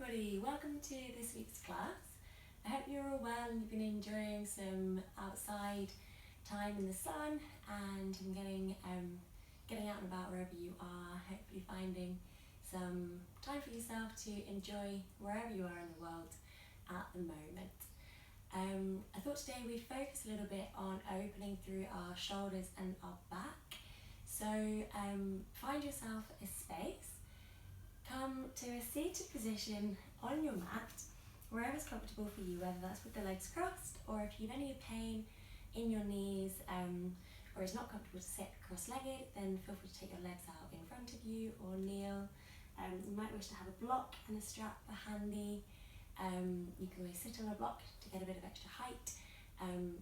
everybody, welcome to this week's class. I hope you're all well and you've been enjoying some outside time in the sun and getting out and about wherever you are, hopefully finding some time for yourself to enjoy wherever you are in the world at the moment. I thought today we'd focus a little bit on opening through our shoulders and our back. So find yourself a space. Come to a seated position on your mat, wherever's comfortable for you, whether that's with the legs crossed or if you've any pain in your knees or it's not comfortable to sit cross-legged, then feel free to take your legs out in front of you or kneel. You might wish to have a block and a strap handy. You can always sit on a block to get a bit of extra height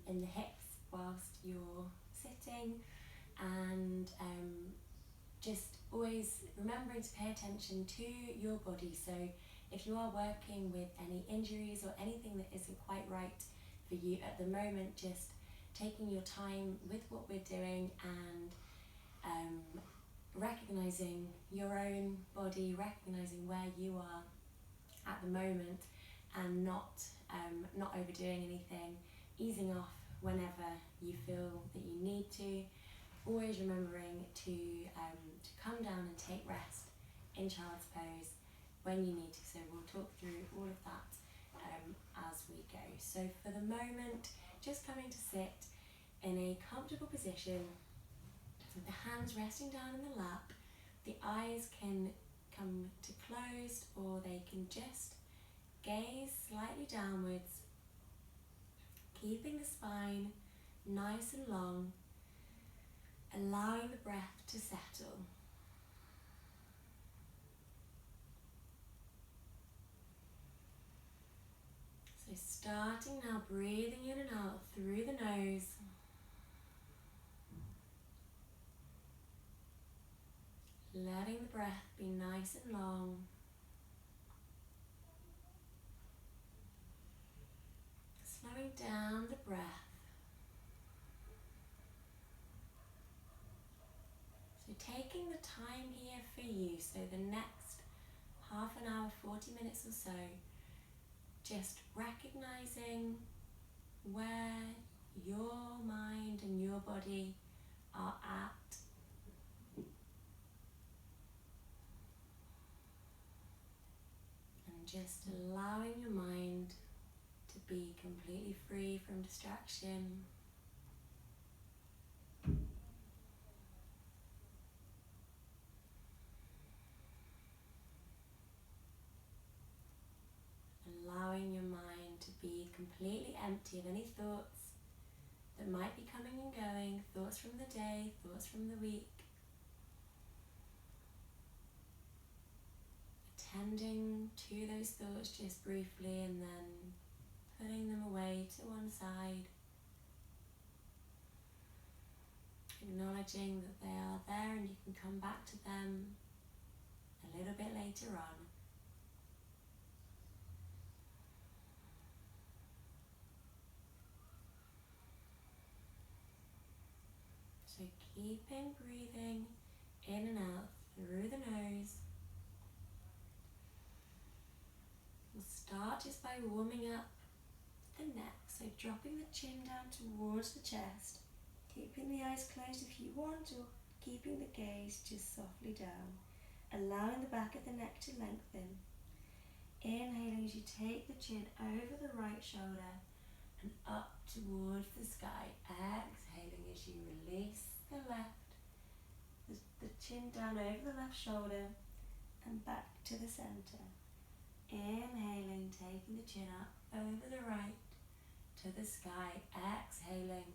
in the hips whilst you're sitting, and just always remembering to pay attention to your body. So if you are working with any injuries or anything that isn't quite right for you at the moment, just taking your time with what we're doing and recognizing your own body, recognizing where you are at the moment and not overdoing anything, easing off whenever you feel that you need to. Always remembering to come down and take rest in child's pose when you need to. So we'll talk through all of that as we go. So for the moment, just coming to sit in a comfortable position with the hands resting down in the lap. The eyes can come to closed or they can just gaze slightly downwards, keeping the spine nice and long, allowing the breath to settle. So starting now, breathing in and out through the nose. Letting the breath be nice and long. Slowing down the breath. So taking the time here for you, so the next half an hour, 40 minutes or so, just recognizing where your mind and your body are at. And just allowing your mind to be completely free from distraction. Allowing your mind to be completely empty of any thoughts that might be coming and going, thoughts from the day, thoughts from the week. Attending to those thoughts just briefly and then putting them away to one side. Acknowledging that they are there and you can come back to them a little bit later on. So keeping breathing in and out through the nose. We'll start just by warming up the neck, so dropping the chin down towards the chest, keeping the eyes closed if you want, or keeping the gaze just softly down, allowing the back of the neck to lengthen. Inhaling as you take the chin over the right shoulder and up towards the sky. Exhaling as you release the left, the chin down over the left shoulder and back to the center. Inhaling, taking the chin up over the right to the sky. Exhaling,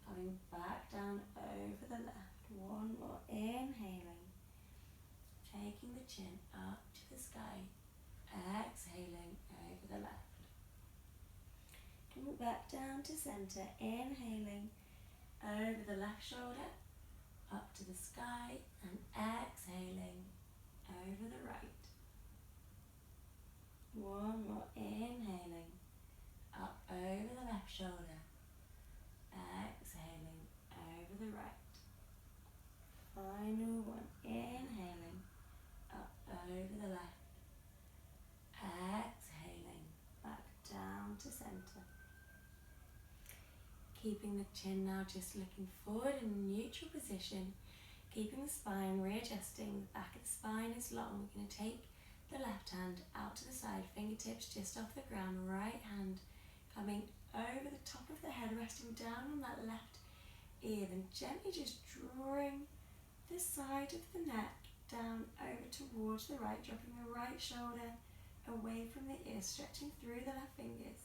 coming back down over the left. One more. Inhaling, taking the chin up to the sky. Exhaling over the left. Coming back down to center. Inhaling over the left shoulder, up to the sky, and exhaling over the right. One more. Inhaling up over the left shoulder, exhaling over the right. Final one. Inhaling up over the left, centre. Keeping the chin now just looking forward in a neutral position, keeping the spine readjusting, the back of the spine is long. We're going to take the left hand out to the side, fingertips just off the ground, right hand coming over the top of the head, resting down on that left ear, then gently just drawing the side of the neck down over towards the right, dropping the right shoulder away from the ear, stretching through the left fingers.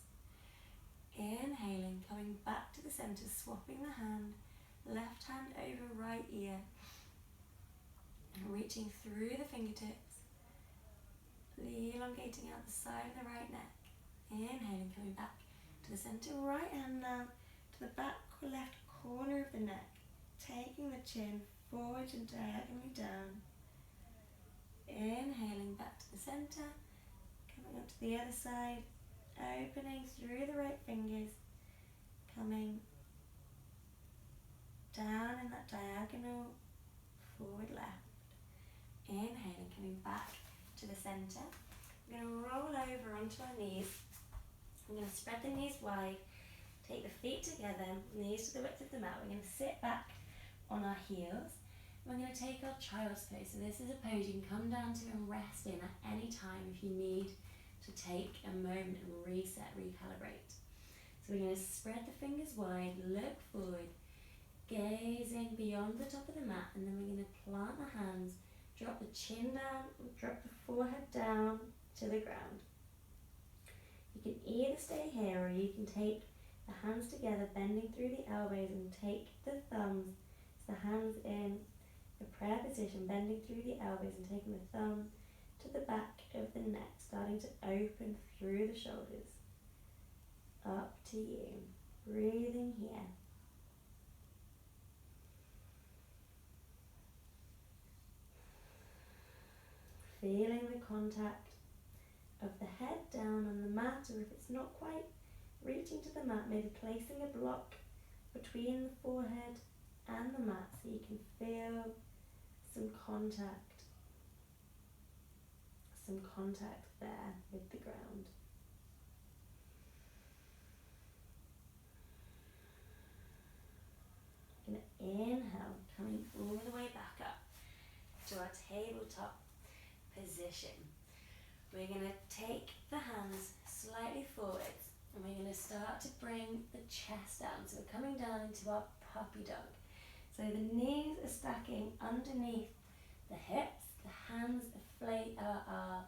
Inhaling, coming back to the center, swapping the hand, left hand over right ear, and reaching through the fingertips, elongating out the side of the right neck. Inhaling, coming back to the center, right hand now to the back left corner of the neck, taking the chin forward and diagonally down. Inhaling back to the center, coming up to the other side, opening through the right fingers, coming down in that diagonal forward left. Inhaling, coming back to the center. We're going to roll over onto our knees. We're going to spread the knees wide, take the feet together, knees to the width of the mat. We're going to sit back on our heels. We're going to take our child's pose. So this is a pose you can come down to and rest in at any time if you need to take a moment and reset, recalibrate. So we're going to spread the fingers wide, look forward, gazing beyond the top of the mat, and then we're going to plant the hands, drop the chin down, drop the forehead down to the ground. You can either stay here or you can take the hands together, bending through the elbows, and take the thumbs, so the hands in the prayer position, bending through the elbows and taking the thumb to the back of the neck, starting to open through the shoulders. Up to you. Breathing here. Feeling the contact of the head down on the mat, or if it's not quite reaching to the mat, maybe placing a block between the forehead and the mat so you can feel some contact there with the ground. We're going to inhale, coming all the way back up to our tabletop position. We're going to take the hands slightly forwards and we're going to start to bring the chest down. So we're coming down into our puppy dog. So the knees are stacking underneath the hips, the hands are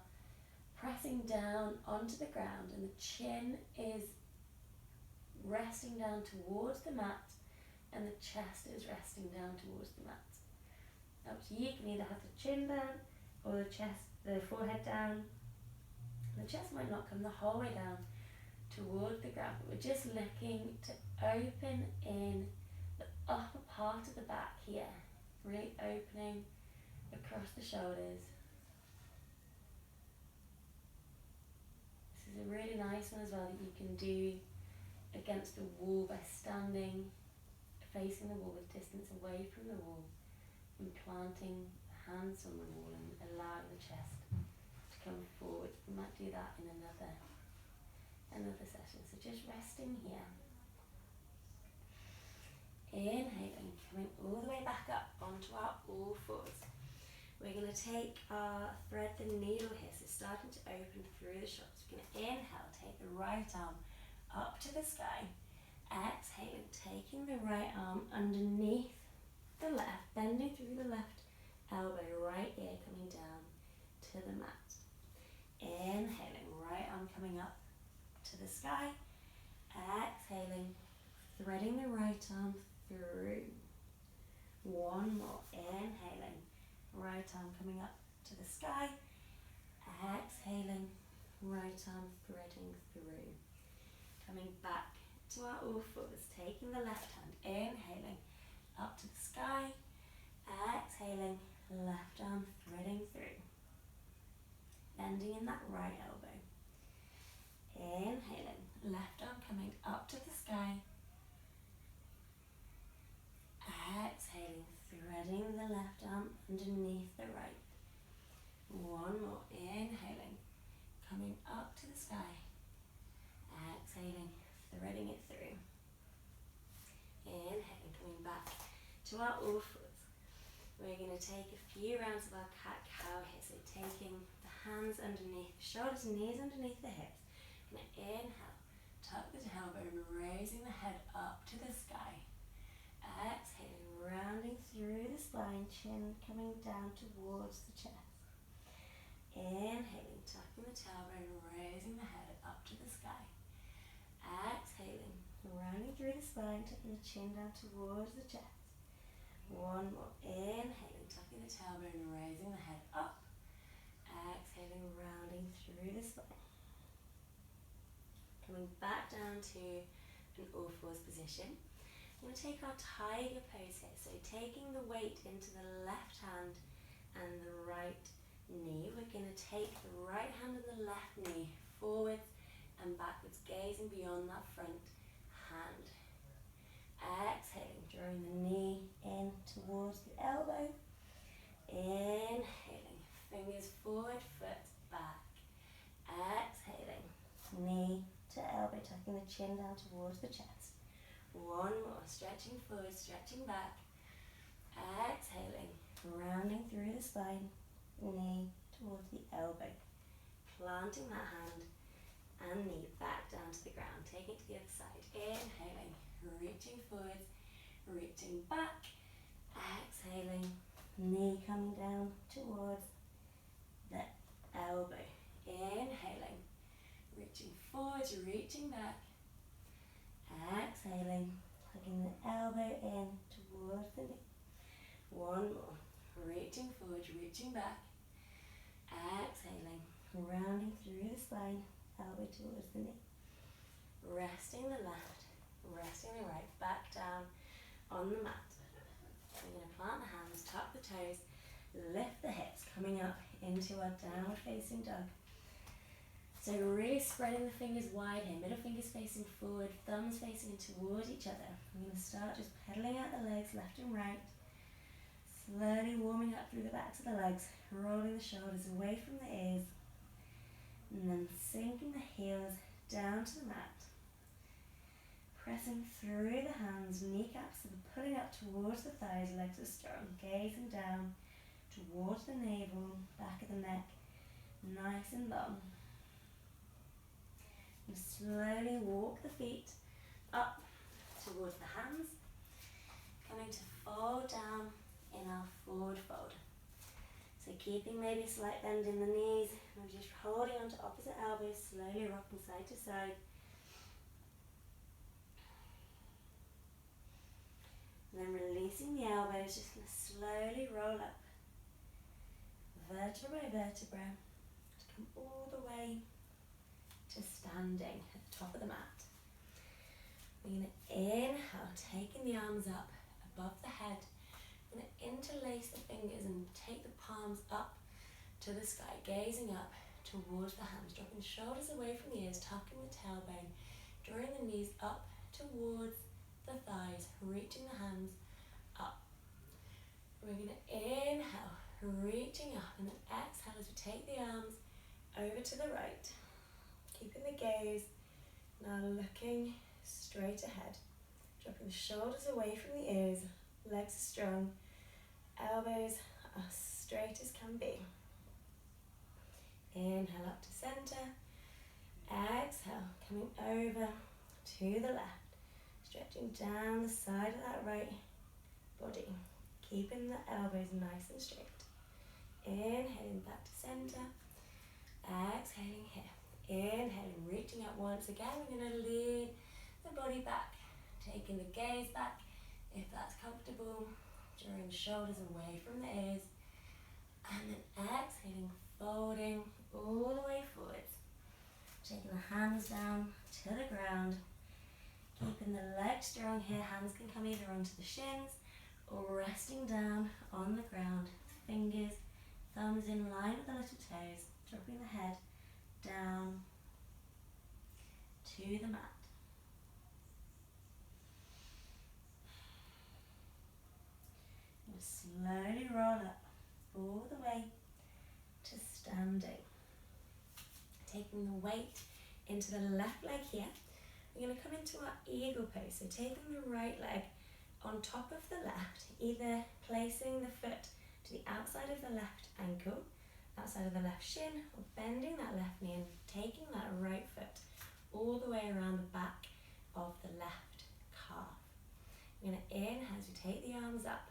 pressing down onto the ground, and the chin is resting down towards the mat and the chest is resting down towards the mat. Up to you, you can either have the chin down or the forehead down. The chest might not come the whole way down toward the ground, but we're just looking to open in the upper part of the back here, really opening across the shoulders. This is a really nice one as well that you can do against the wall by standing facing the wall with distance away from the wall and planting hands on the wall and allowing the chest to come forward. We might do that in another session. So just resting here. Inhaling, coming all the way back up onto our all fours. We're going to thread the needle here, so starting to open through the shoulders. We're going to inhale, take the right arm up to the sky. Exhaling, taking the right arm underneath the left, bending through the left elbow, right ear coming down to the mat. Inhaling, right arm coming up to the sky. Exhaling, threading the right arm through. One more. Inhaling, right arm coming up to the sky. Exhaling, right arm threading through. Coming back to our all fours, taking the left hand, inhaling up to the sky. Exhaling, left arm threading through. Bending in that right elbow. Inhaling, left arm coming up to the sky. Exhaling, threading the left arm underneath the right. One more. Inhaling, coming up to the sky. exhaling, threading it through. Inhaling, coming back to our all fours. We're going to take a few rounds of our cat-cow here. So taking the hands underneath the shoulders, knees underneath the hips. Going to inhale, tuck the tailbone, raising the head up to the sky. Exhaling, rounding through the spine, chin coming down towards the chest. Inhaling, tucking the tailbone, raising the head up to the sky. Exhaling, rounding through the spine, tucking the chin down towards the chest. One more. Inhaling, tucking the tailbone, raising the head up. Exhaling, rounding through the spine. Coming back down to an all fours position. We're going to take our tiger pose here. So taking the weight into the left hand and the right knee. We're going to take the right hand and the left knee forwards and backwards, gazing beyond that front hand. Exhaling, drawing the knee in towards the elbow. Inhaling, fingers forward, foot back. Exhaling, knee to elbow, tucking the chin down towards the chest. One more, stretching forward, stretching back. Exhaling, rounding through the spine, knee towards the elbow. Planting that hand and knee back down to the ground, taking it to the other side. Inhaling, reaching forward, reaching back. Exhaling, knee coming down towards the elbow. Inhaling, reaching forward, reaching back. Exhaling, tucking the elbow in towards the knee. One more, reaching forward, reaching back. Exhaling, rounding through the spine, elbow towards the knee. Resting the left, resting the right, back down on the mat. We're going to plant the hands, tuck the toes, lift the hips, coming up into our downward facing dog. So really spreading the fingers wide here, middle fingers facing forward, thumbs facing towards each other. I'm going to start just pedaling out the legs left and right, slowly warming up through the backs of the legs, rolling the shoulders away from the ears, and then sinking the heels down to the mat. Pressing through the hands, kneecaps, so they're pulling up towards the thighs, legs are strong, gazing down towards the navel, back of the neck, nice and long. And slowly walk the feet up towards the hands, coming to fold down in our forward fold. So keeping maybe a slight bend in the knees, and just holding onto opposite elbows, slowly rocking side to side. And then releasing the elbows, just going to slowly roll up, vertebra by vertebra, to come all the way to standing at the top of the mat. We're going to inhale, taking the arms up above the head. We're going to interlace the fingers and take the palms up to the sky, gazing up towards the hands, dropping the shoulders away from the ears, tucking the tailbone, drawing the knees up towards the thighs, reaching the hands up. We're going to inhale, reaching up, and then exhale as we take the arms over to the right. Keeping the gaze, now looking straight ahead. Dropping the shoulders away from the ears, legs are strong, elbows are straight as can be. Inhale up to center, exhale, coming over to the left, stretching down the side of that right body, keeping the elbows nice and straight. Inhaling back to center, exhaling here. Inhaling, reaching up once again. We're going to lean the body back, taking the gaze back if that's comfortable, drawing the shoulders away from the ears, and then exhaling, folding all the way forwards, taking the hands down to the ground, keeping the legs strong here. Hands can come either onto the shins or resting down on the ground, fingers, thumbs in line with the little toes, dropping the head down to the mat. And slowly roll up all the way to standing. Taking the weight into the left leg here. we're going to come into our eagle pose. So taking the right leg on top of the left, either placing the foot to the outside of the left ankle, outside of the left shin, or bending that left knee and taking that right foot all the way around the back of the left calf. We're going to inhale as we take the arms up.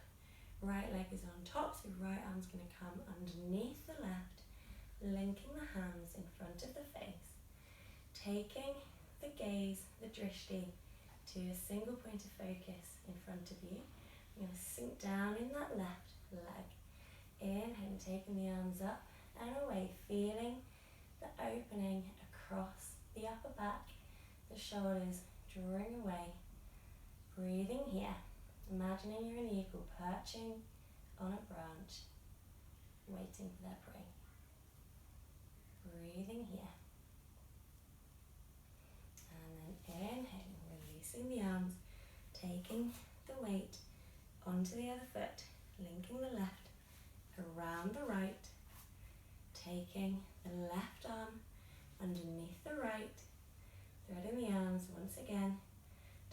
Right leg is on top, so right arm's going to come underneath the left, linking the hands in front of the face, taking the gaze, the drishti, to a single point of focus in front of you. You're going to sink down in that left leg. Inhale, taking the arms up and away, feeling the opening across the upper back, the shoulders drawing away. Breathing here, imagining you're an eagle perching on a branch, waiting for their prey. Breathing here. And then inhaling, releasing the arms, taking the weight onto the other foot, linking the left around the right, taking the left arm underneath the right, threading the arms once again,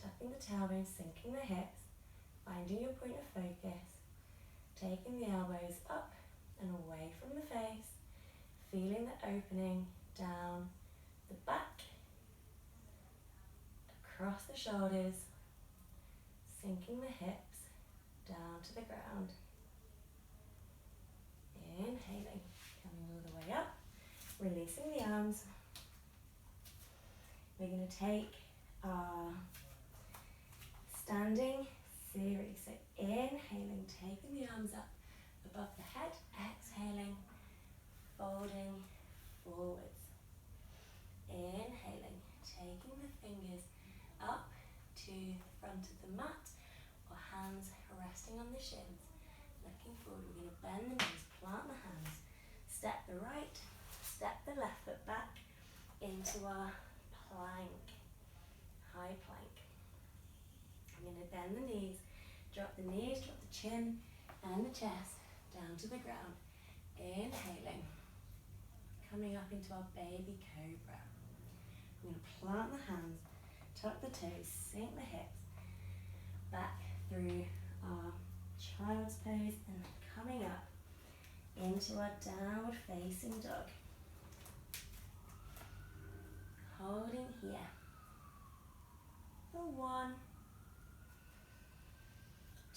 tucking the tailbone, sinking the hips, finding your point of focus, taking the elbows up and away from the face, feeling the opening down the back, across the shoulders, sinking the hips down to the ground. Inhaling, coming all the way up, releasing the arms. We're going to take our standing series. So inhaling, taking the arms up above the head, exhaling, folding forwards. Inhaling, taking the fingers up to the front of the mat or hands resting on the shins. Looking forward, we're going to bend the knees, plant the hands, step the right, step the left foot back into our plank, high plank. I'm going to bend the knees, drop the chin and the chest down to the ground. Inhaling, coming up into our baby cobra. I'm going to plant the hands, tuck the toes, sink the hips, back through our child's pose and coming up into our downward facing dog. Holding here for 1,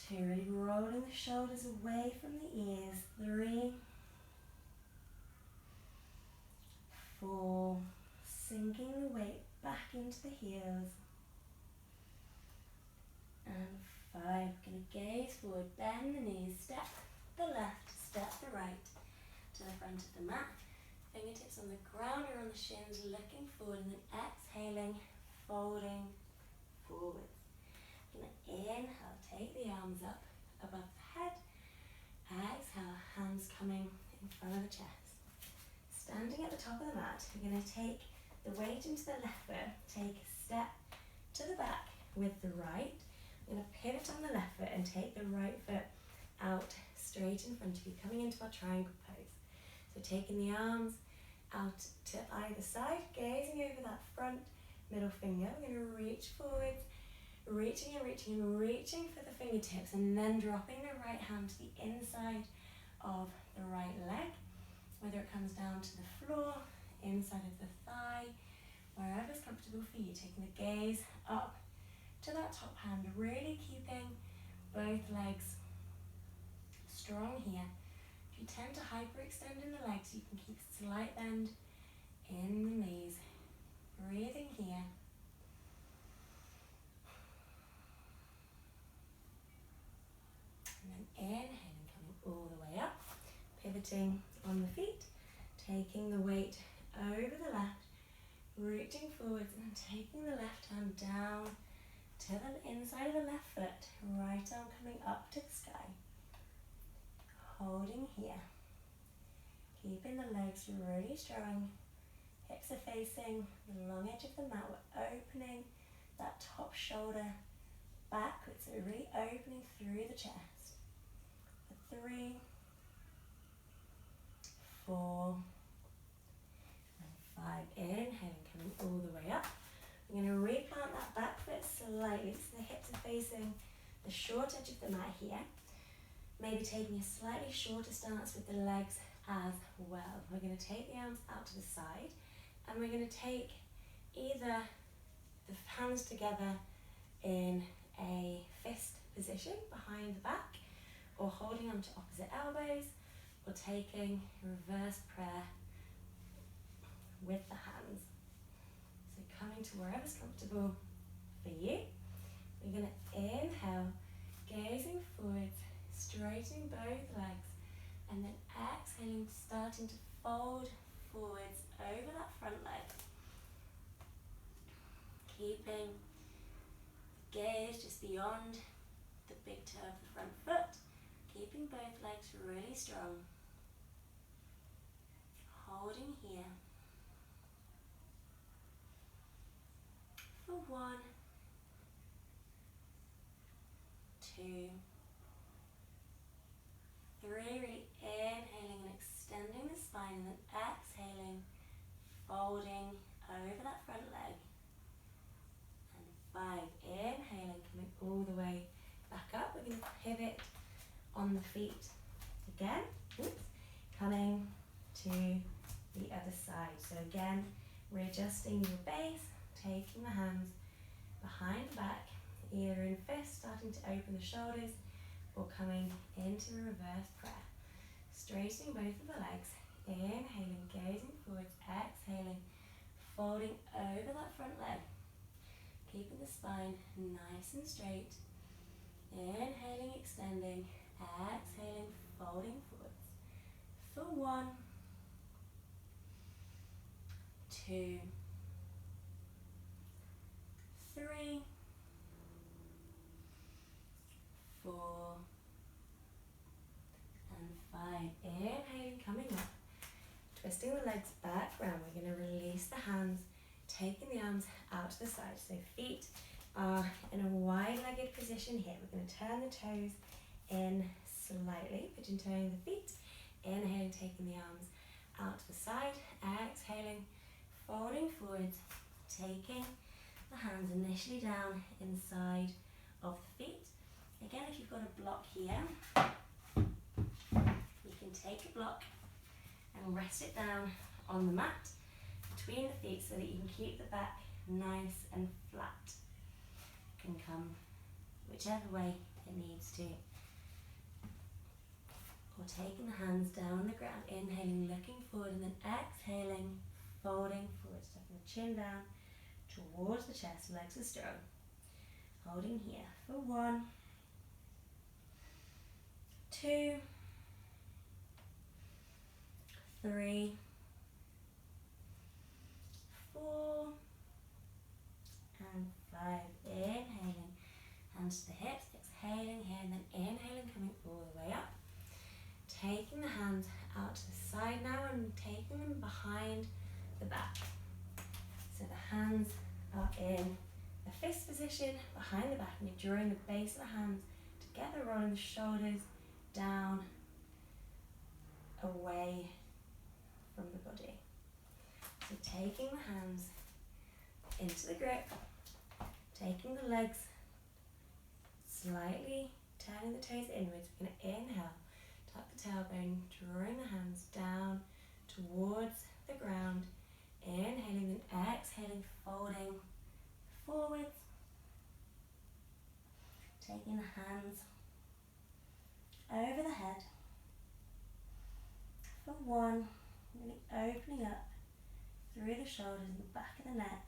2, really rolling the shoulders away from the ears, 3, 4, sinking the weight back into the heels, and 5, going to gaze forward, bend the knees, step the left, step the right to the front of the mat, fingertips on the ground or on the shins, looking forward, and then exhaling, folding forwards. Going to inhale, take the arms up above the head, exhale, hands coming in front of the chest. Standing at the top of the mat, you're going to take the weight into the left foot, take a step to the back with the right. We're going to pivot on the left foot and take the right foot out straight in front of you, coming into our triangle pose. So taking the arms out to either side, gazing over that front middle finger. We're going to reach forwards, reaching and reaching and reaching for the fingertips, and then dropping the right hand to the inside of the right leg, whether it comes down to the floor, inside of the thigh, wherever's comfortable for you. Taking the gaze up to that top hand, really keeping both legs strong here. If you tend to hyperextend in the legs, you can keep a slight bend in the knees. Breathing here. And then inhaling, coming all the way up, pivoting on the feet, taking the weight over the left, reaching forwards and taking the left hand down to the inside of the left foot, right arm coming up to the sky. Holding here, keeping the legs really strong, hips are facing the long edge of the mat. We're opening that top shoulder backwards, so we're really opening through the chest. For 3, 4, and 5. Inhaling, coming all the way up, We're going to replant that back foot slightly so the hips are facing the short edge of the mat here. Maybe taking a slightly shorter stance with the legs as well. We're going to take the arms out to the side and we're going to take either the hands together in a fist position behind the back, or holding onto opposite elbows, or taking reverse prayer with the hands. So coming to wherever's comfortable for you. We're going to inhale, gazing forwards, straightening both legs, and then exhaling, starting to fold forwards over that front leg. Keeping the gaze just beyond the big toe of the front foot, keeping both legs really strong. Holding here for 1, 2, 3, really inhaling and extending the spine, and then exhaling, folding over that front leg. And 5, inhaling, coming all the way back up. We're going to pivot on the feet again. Coming to the other side. So again, readjusting your base, taking the hands behind the back, either in fist, starting to open the shoulders, or coming into a reverse prayer. Straightening both of the legs, inhaling, gazing forwards, exhaling, folding over that front leg. Keeping the spine nice and straight. Inhaling, extending, exhaling, folding forwards. For 1, 2, 3, 4, and 5. Inhaling, coming up. Twisting the legs back round. We're going to release the hands, taking the arms out to the side. So feet are in a wide-legged position here. We're going to turn the toes in slightly, pigeon-toeing the feet. Inhaling, taking the arms out to the side. Exhaling, folding forwards, taking the hands initially down inside of the feet. Again, if you've got a block here, you can take a block and rest it down on the mat between the feet so that you can keep the back nice and flat. It can come whichever way it needs to. Or taking the hands down on the ground, inhaling, looking forward, and then exhaling, folding forward, taking the chin down towards the chest, legs are strong. Holding here for 1, 2, 3, 4, and 5. Inhaling, hands to the hips, exhaling here, and then inhaling, coming all the way up. Taking the hands out to the side now and taking them behind the back. So the hands are in a fist position behind the back, and you're drawing the base of the hands together, rolling the shoulders down, away from the body. So taking the hands into the grip, taking the legs, slightly turning the toes inwards. We're going to inhale, tuck the tailbone, drawing the hands down towards the ground. Inhaling and exhaling, folding forwards. Taking the hands over the head. For 1, really opening up through the shoulders and the back of the neck.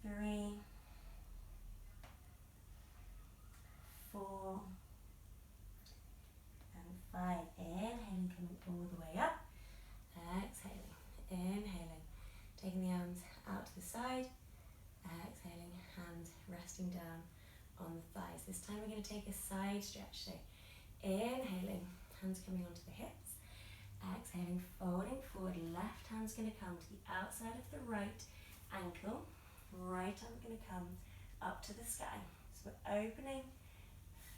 3, 4, and 5. Inhaling, coming all the way up. Exhaling, inhaling, taking the arms out to the side. Exhaling, hands resting down on the thighs. This time we're going to take a side stretch. So inhaling, hands coming onto the hips. Exhaling, folding forward. Left hand's going to come to the outside of the right ankle. Right arm going to come up to the sky. So we're opening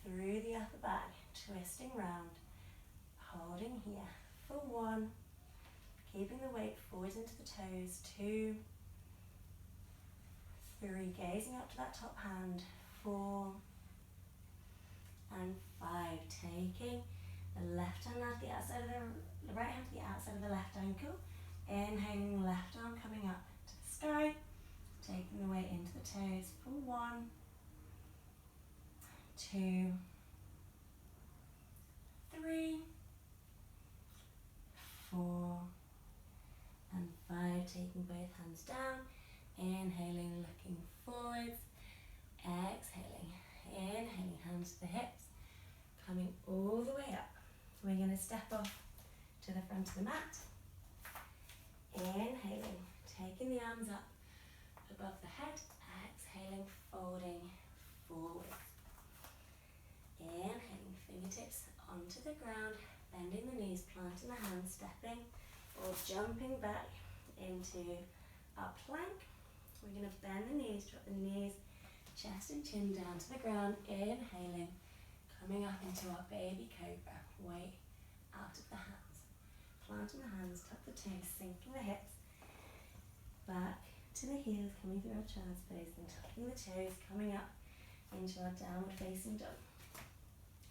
through the upper back, twisting round, holding here for 1, keeping the weight forward into the toes. 2, 3, gazing up to that top hand, 4 and 5, taking the left hand out the outside of the right hand to the outside of the left ankle, inhaling left arm coming up to the sky, taking the weight into the toes for 1, 2, 3, 4 and 5, taking both hands down, inhaling, looking forwards, exhaling, inhaling, hands to the hips, coming all the way up. We're going to step off to the front of the mat, inhaling, taking the arms up above the head, exhaling, folding forwards, inhaling, fingertips onto the ground, bending the knees, planting the hands, stepping or jumping back into our plank. We're going to bend the knees, drop the knees, chest and chin down to the ground, inhaling, coming up into our baby cobra, weight out of the hands, planting the hands, tuck the toes, sinking the hips, back to the heels, coming through our child's pose, and tucking the toes, coming up into our downward facing dog.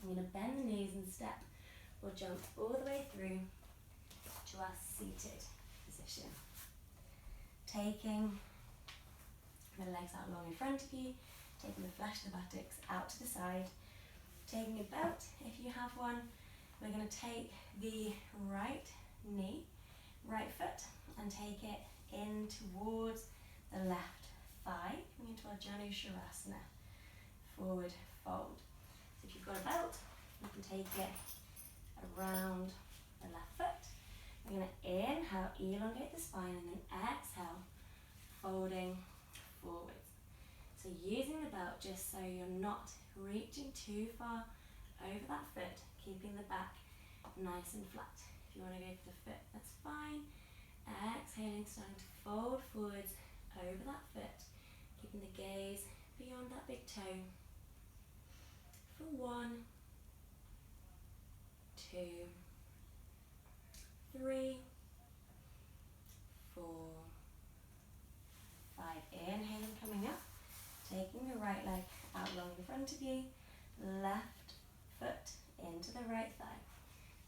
I'm going to bend the knees and step or jump all the way through to our seated position. Taking the legs out long in front of you, taking the flesh of the buttocks out to the side, taking a belt if you have one. We're going to take the right knee, right foot, and take it in towards the left thigh, coming into our Janu Shavasana, forward fold. So if you've got a belt, you can take it around the left foot. We're going to inhale, elongate the spine, and then exhale, folding forwards. So using the belt just so you're not reaching too far over that foot, keeping the back nice and flat. If you want to go for the foot, that's fine. Exhaling, starting to fold forwards over that foot, keeping the gaze beyond that big toe. For 1, 2, 3, 4, 5. Inhaling, coming up, taking the right leg out long in front of you, left foot into the right thigh,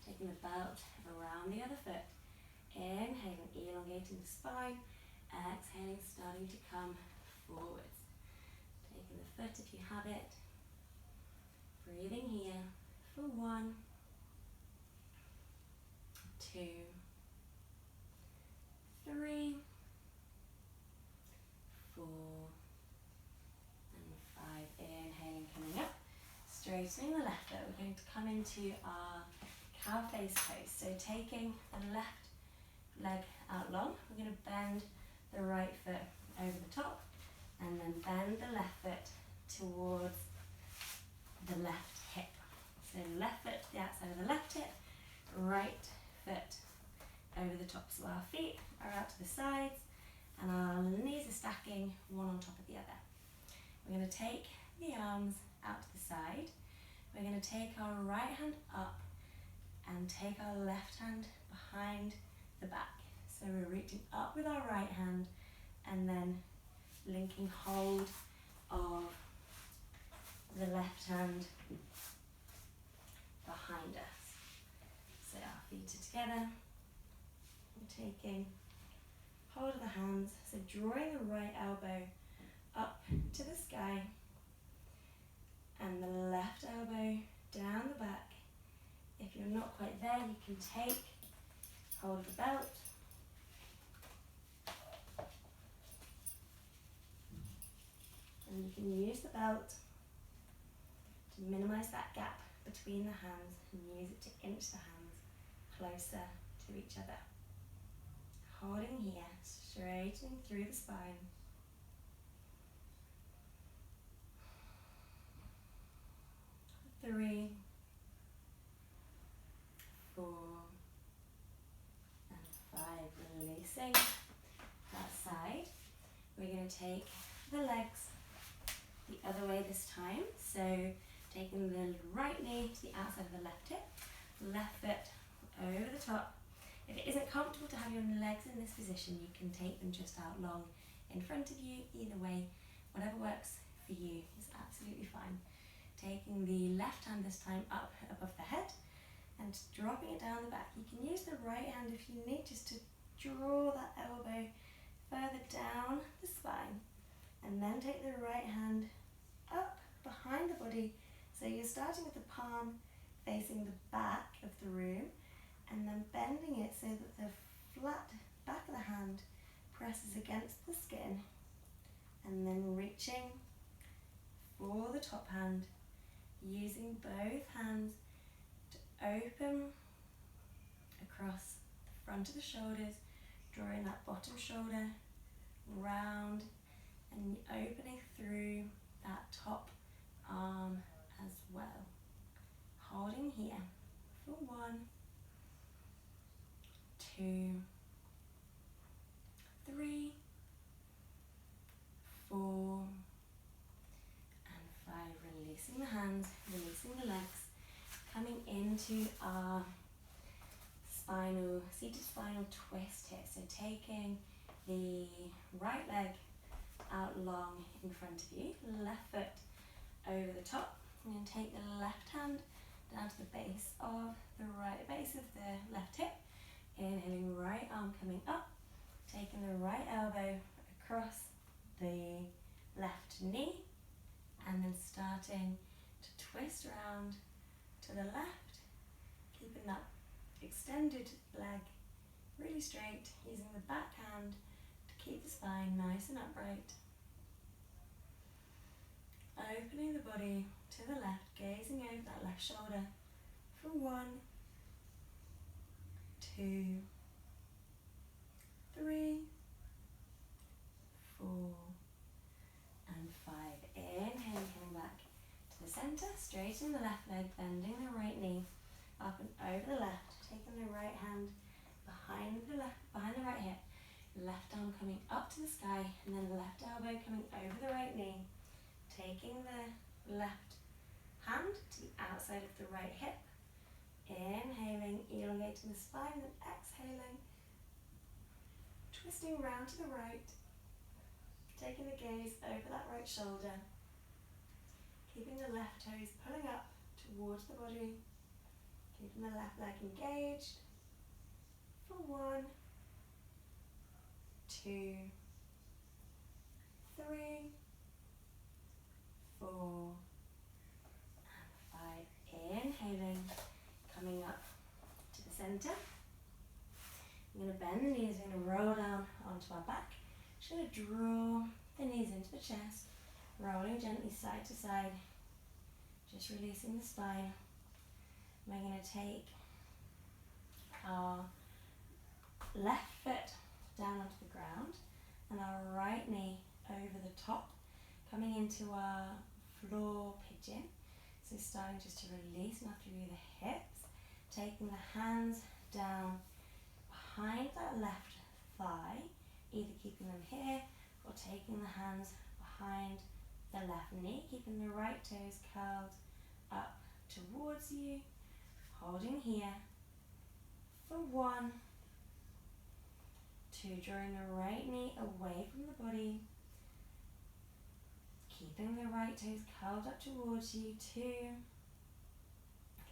taking the belt around the other foot, inhaling, elongating the spine, exhaling, starting to come forwards, taking the foot if you have it, breathing here for 1, 2, 3, 4 and 5. Inhaling, coming up, straightening the left foot. We're going to come into our cow face pose. So taking the left leg out long, we're going to bend the right foot over the top and then bend the left foot towards the left hip. So left foot to the outside of the left hip, right foot over the top. So our feet are out to the sides and our knees are stacking one on top of the other. We're going to take the arms out to the side. We're going to take our right hand up and take our left hand behind the back. So we're reaching up with our right hand and then linking hold of the left hand behind us. So our feet are together. We're taking hold of the hands, so drawing the right elbow up to the sky and the left elbow down the back. If you're not quite there, you can take hold of the belt and you can use the belt to minimize that gap between the hands and use it to inch the hands closer to each other. Holding here, straightening through the spine. 3, 4 and 5. Releasing that side. We're going to take the legs the other way this time. So taking the right knee to the outside of the left hip, left foot over the top. If it isn't comfortable to have your legs in this position, you can take them just out long in front of you. Either way Whatever works for you is absolutely fine. Taking the left hand this time up above the head and dropping it down the back. You can use the right hand if you need, just to draw that elbow further down the spine. And then take the right hand up behind the body. So you're starting with the palm facing the back of the room and then bending it so that the flat back of the hand presses against the skin, and then reaching for the top hand, using both hands to open across the front of the shoulders, drawing that bottom shoulder round and opening through that top arm as well. Holding here for 1, 2, 3, 4, and 5. Releasing the hands, releasing the legs, coming into our seated spinal twist here. So taking the right leg out long in front of you, left foot over the top, and then take the left hand down to the base of the left hip. Inhaling, right arm coming up, taking the right elbow across the left knee, and then starting to twist around to the left, keeping that extended leg really straight, using the back hand to keep the spine nice and upright. Opening the body to the left, gazing over that left shoulder for 1, 2, 3, 4, and 5. Inhale, coming back to the center, straighten the left leg, bending the right knee up and over the left, taking the right hand behind the right hip, left arm coming up to the sky, and then the left elbow coming over the right knee, taking the left hand to the outside of the right hip, inhaling, elongating the spine, and exhaling, twisting round to the right, taking the gaze over that right shoulder, keeping the left toes pulling up towards the body, keeping the left leg engaged for 1, 2, 3, 4, and 5. Inhaling, coming up to the center. I'm going to bend the knees, we're going to roll down onto our back. Just going to draw the knees into the chest, rolling gently side to side, just releasing the spine. We're going to take our left foot down onto the ground and our right knee over the top, coming into our floor pigeon. So starting just to release now through the hips, taking the hands down behind that left thigh, either keeping them here or taking the hands behind the left knee, keeping the right toes curled up towards you, holding here for 1, 2, drawing the right knee away from the body, keeping the right toes curled up towards you, 2,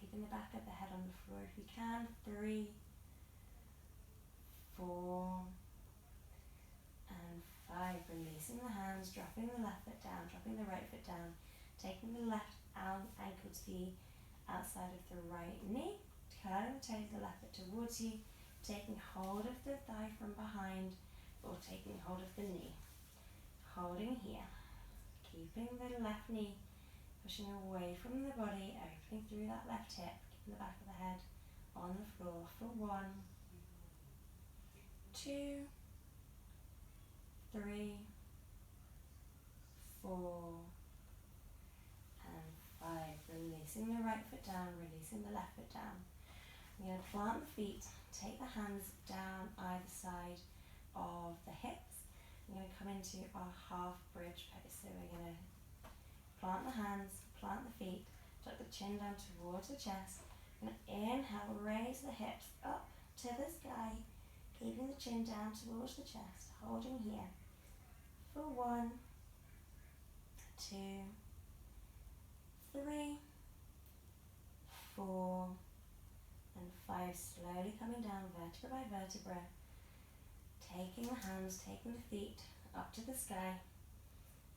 keeping the back of the head on the floor if you can, 3, 4, and 5. Releasing the hands, dropping the left foot down, dropping the right foot down, taking the left ankle to the outside of the right knee, curling the toes of the left foot towards you, taking hold of the thigh from behind or taking hold of the knee. Holding here, keeping the left knee pushing away from the body, opening through that left hip, keeping the back of the head on the floor for 1, 2, 3, 4, and 5. Releasing the right foot down, releasing the left foot down. We're going to plant the feet, take the hands down either side of the hips. We're going to come into our half bridge pose. So we're going to plant the hands, plant the feet, tuck the chin down towards the chest. We're going to inhale, raise the hips up to the sky, keeping the chin down towards the chest, holding here for 1, 2, 3, 4, and 5. Slowly coming down vertebra by vertebra, taking the hands, taking the feet up to the sky,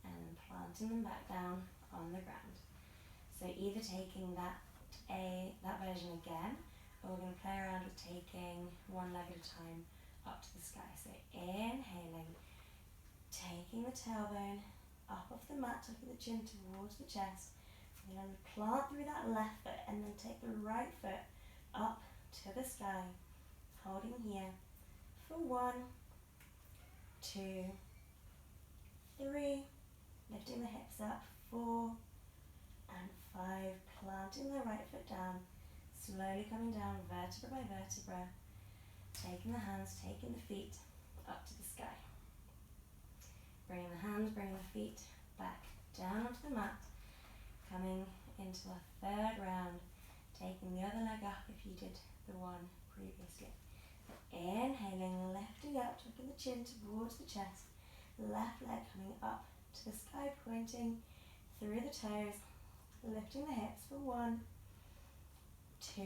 and then planting them back down on the ground. So either taking that version again, or we're going to play around with taking one leg at a time up to the sky. So inhaling, taking the tailbone up off the mat, tucking the chin towards the chest. We're going to plant through that left foot and then take the right foot up to the sky, holding here for 1, 2, 3, lifting the hips up, 4 and 5, planting the right foot down, slowly coming down vertebra by vertebra, taking the hands, taking the feet up to the sky. Bringing the hands, bringing the feet back down onto the mat, coming into our third round, taking the other leg up if you did the one previously. Inhaling, lifting up, tucking the chin towards the chest, left leg coming up to the sky, pointing through the toes, lifting the hips for 1, 2,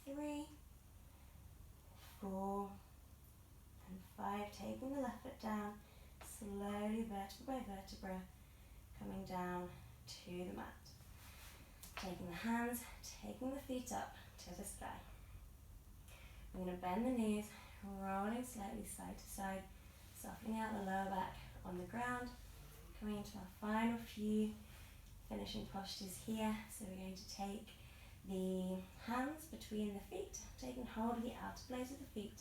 3, 4, and 5. Taking the left foot down, slowly vertebra by vertebra, coming down to the mat. Taking the hands, taking the feet up to the sky. We're going to bend the knees, rolling slightly side to side, softening out the lower back on the ground, coming into our final few finishing postures here. So we're going to take the hands between the feet, taking hold of the outer blades of the feet,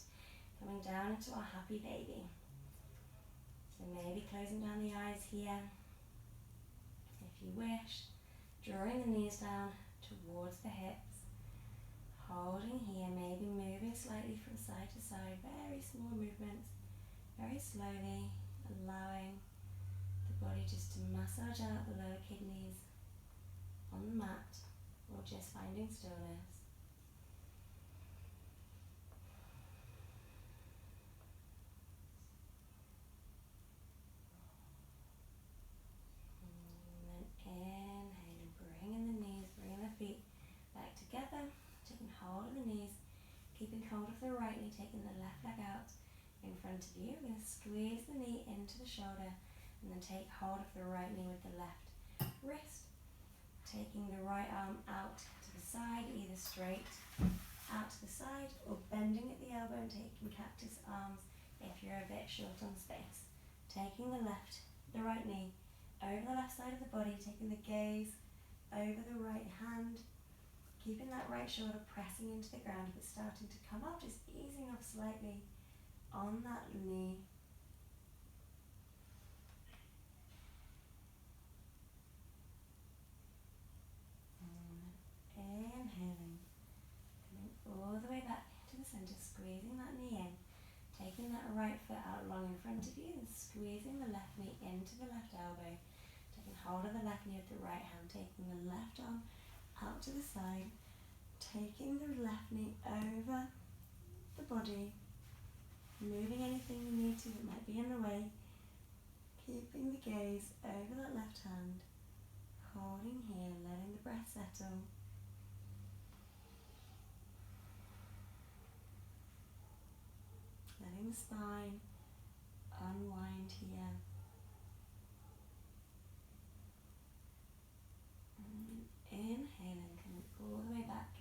coming down into our happy baby. So maybe closing down the eyes here, if you wish, drawing the knees down towards the hips, holding here, maybe moving slightly from side to side, very small movements, very slowly, allowing the body just to massage out the lower kidneys on the mat, or just finding stillness. And then inhaling, bringing the knees, bringing the feet back together, taking hold of the knees, keeping hold of the right knee, taking the left leg out in front of you. We're going to squeeze the knee into the shoulder and then take hold of the right knee with the left wrist, taking the right arm out to the side, either straight out to the side or bending at the elbow and taking cactus arms if you're a bit short on space. Taking the right knee over the left side of the body, taking the gaze over the right hand, keeping that right shoulder pressing into the ground. If it's starting to come up, just easing off slightly on that knee. Inhaling, coming all the way back to the center, squeezing that knee in, taking that right foot out long in front of you and squeezing the left knee into the left elbow, taking hold of the left knee with the right hand, taking the left arm out to the side, taking the left knee over the body, moving anything you need to that might be in the way, keeping the gaze over that left hand, holding here, letting the breath settle. Letting the spine unwind here. And inhaling, coming all the way back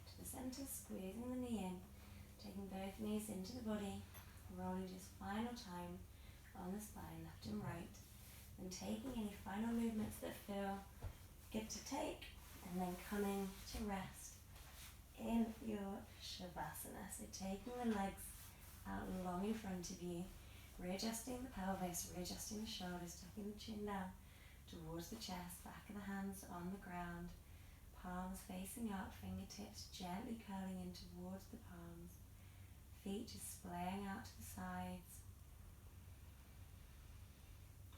to the center, squeezing the knee in, taking both knees into the body, rolling just final time on the spine, left and right. And taking any final movements that feel good to take, and then coming to rest in your Shavasana. So taking the legs out long in front of you, readjusting the pelvis, readjusting the shoulders, tucking the chin down towards the chest, back of the hands on the ground, palms facing up, fingertips gently curling in towards the palms, feet just splaying out to the sides,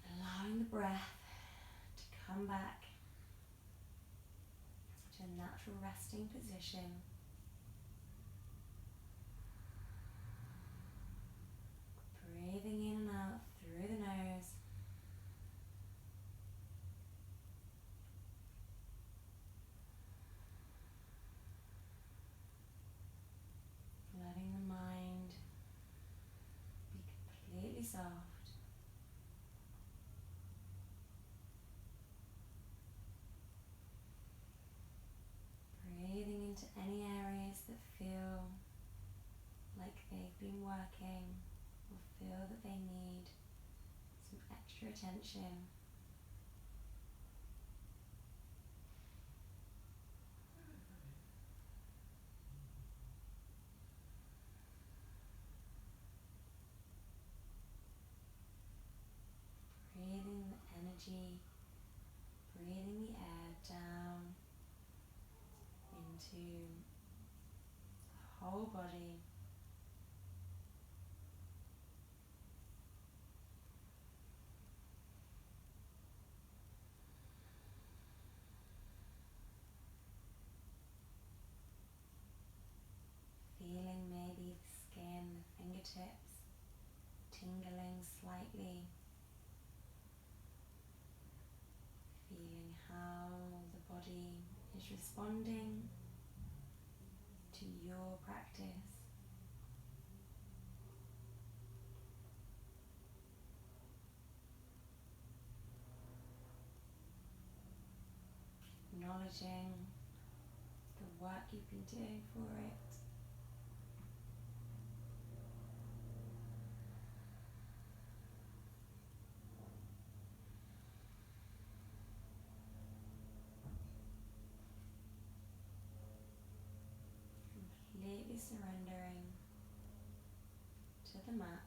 allowing the breath to come back to a natural resting position. Breathing in and out through the nose, soft. Breathing into any areas that feel like they've been working or feel that they need some extra attention. Breathing the energy, breathing the air down into the whole body. Feeling maybe the skin, the fingertips tingling slightly. Feeling how the body is responding to your practice. Acknowledging the work you've been doing for it. Completely surrendering to the mat.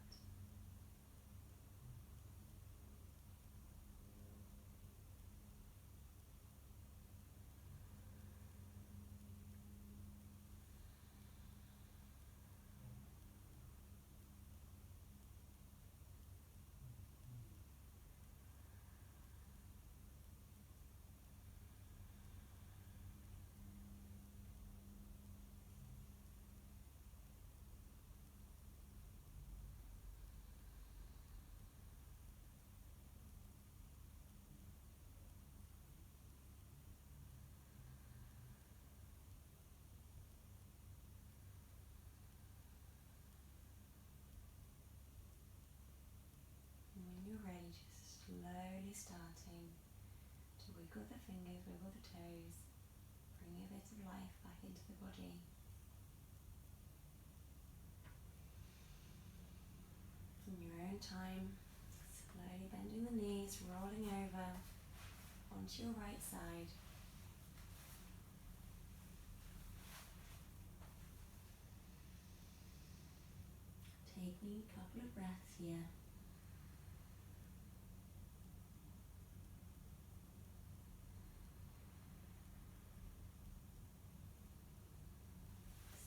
And when you're ready, just slowly starting to wiggle the fingers, wiggle the toes, bring a bit of life back into the body. In your own time, slowly bending the knees, rolling over onto your right side. Taking a couple of breaths here.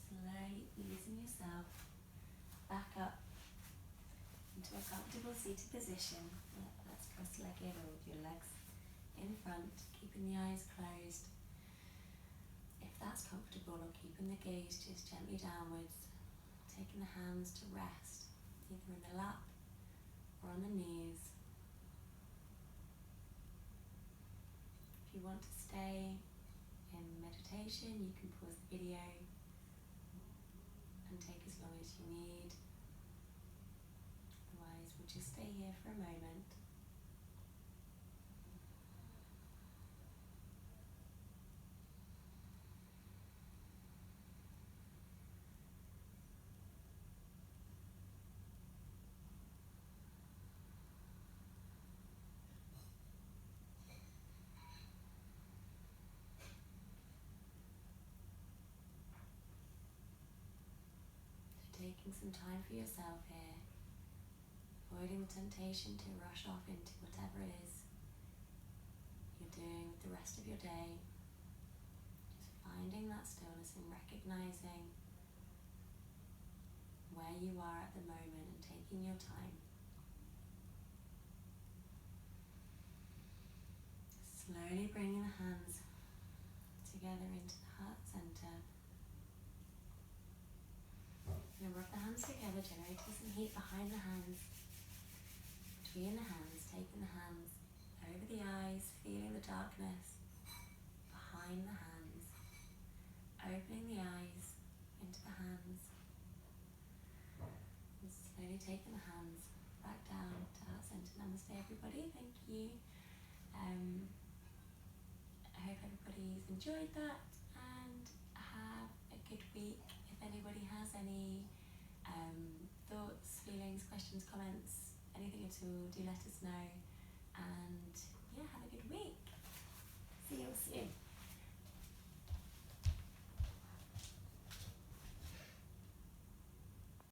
Slowly easing yourself back up into a comfortable seated position. That's cross-legged or with your legs in front, keeping the eyes closed. If that's comfortable, or keeping the gaze just gently downwards, taking the hands to rest, either in the lap or on the knees. If you want to stay in meditation, you can pause the video and take as long as you need. Otherwise, we'll just stay here for a moment. Taking some time for yourself here, avoiding the temptation to rush off into whatever it is you're doing with the rest of your day. Just finding that stillness and recognizing where you are at the moment and taking your time. Slowly bringing the hands together into the heart center. Now rub the hands together, generating some heat behind the hands, between the hands, taking the hands over the eyes, feeling the darkness behind the hands, opening the eyes into the hands, and slowly taking the hands back down to heart centre. Namaste, everybody. Thank you. I hope everybody's enjoyed that and have a good week. If anybody has any thoughts, feelings, questions, comments, anything at all, do let us know. And yeah, have a good week. See you all soon.